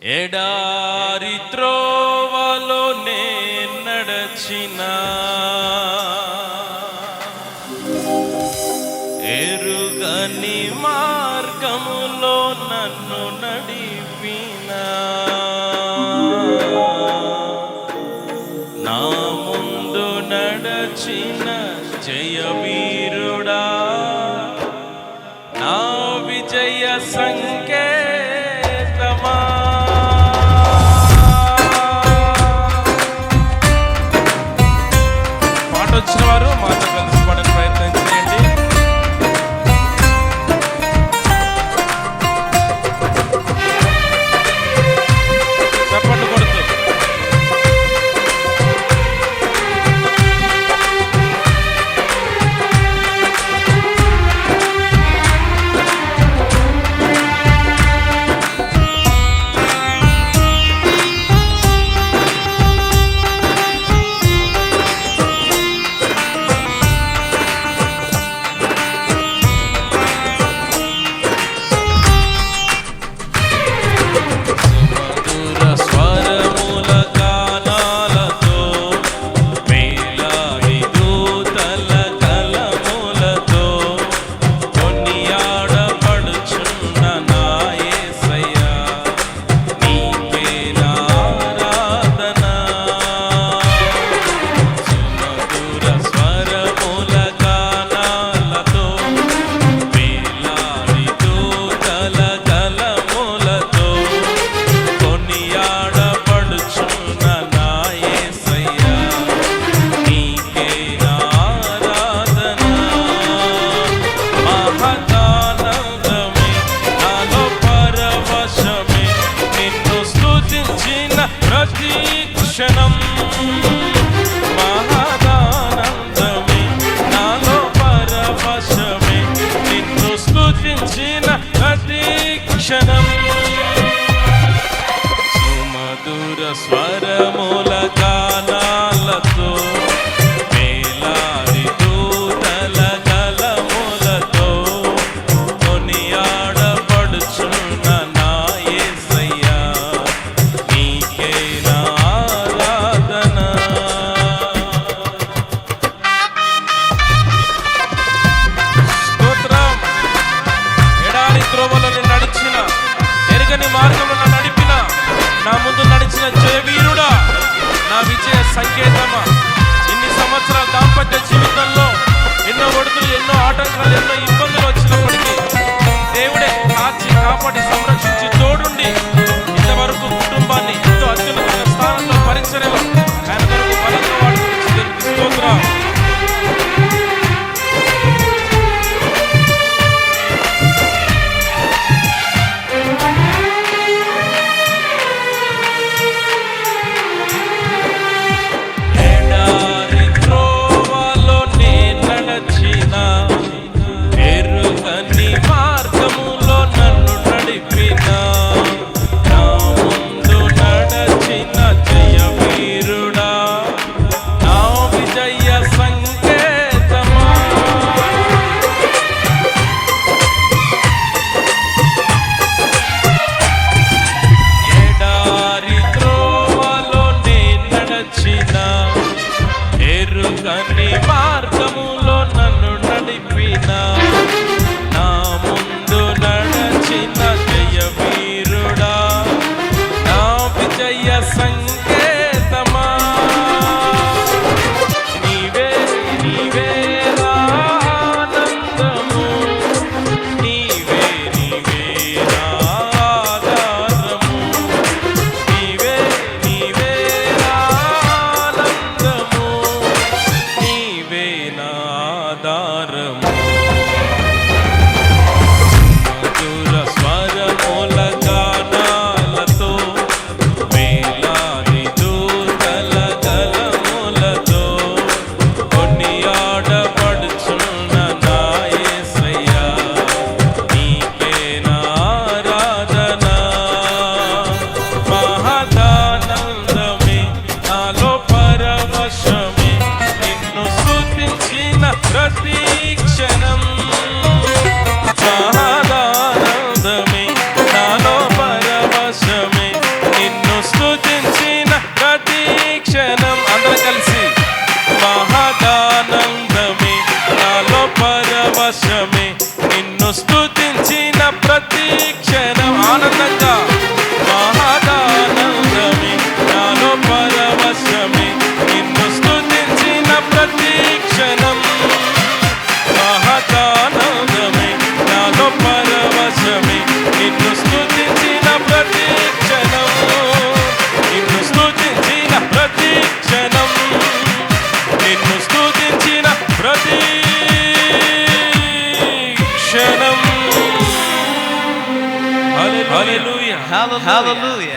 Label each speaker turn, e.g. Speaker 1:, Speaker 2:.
Speaker 1: ఎడారి త్రోవలో నే నడచిన ఎరుగని మార్గములో నన్ను నడిపిన నా ముందు నడచిన జయవీరుడా నా విజయ సంకేతమా. పాట వచ్చిన వారు మాతో కలిసి పాడని ప్రయత్నం చేయండి. చప్పట్లు కొడుతూ క్షణం మహదానందమే నాలో పరవశమే నిన్ను స్తుతించిన ప్రతి క్షణం. సుమధుర స్వరముల గానాలతో వేలాది దూతల గళములతో కొనియాడబడుచున్న నా యేసయ్యా నీకే మార్గంలో నడిపిన నా ముందు నడిచిన జయవీరుడా నా విజయ సంకేతమా. ఇన్ని సంవత్సరాల దాంపత్య జీవితంలో ఎన్నో ఒడుకులు ఎన్నో ఆటంకాలు ఎన్నో ఇబ్బందులు వచ్చినప్పటికీ దేవుడే కాచి కాపాడి సంరక్షించి తోడుండి ఇంతవరకు కుటుంబాన్ని ఎంతో అత్యున్నత స్థానంలో పరిచర్యలు ఆయన వరకు బలంగా వాడుకుని స్తోత్రం. ఎరుగని మార్గములో నన్ను నడిపిన నా ముందు నడచిన జయవీరుడా నా విజయ సంకేతమా. నీవే నీవే ఆనందము నీవే నీవే ఆధారము నీవే నీవే ఆనందము నీవే నా ఆధారము. మధుర స్వరముల గానాలతో వేలాది స్తుతించిన ప్రతి క్షణం ఆనందంగా మహదానందమే నాలో పరవశమే నిన్ను స్తుతించిన ప్రతి క్షణం మహదానందమే నాలో పరవశమే నిన్ను స్తుతించిన ప్రతి క్షణం నిన్ను స్తుతించిన ప్రతి క్షణం నిన్ను స్తుతించిన ప్రతి క్షణం హల్లెలూయా
Speaker 2: Hallelujah.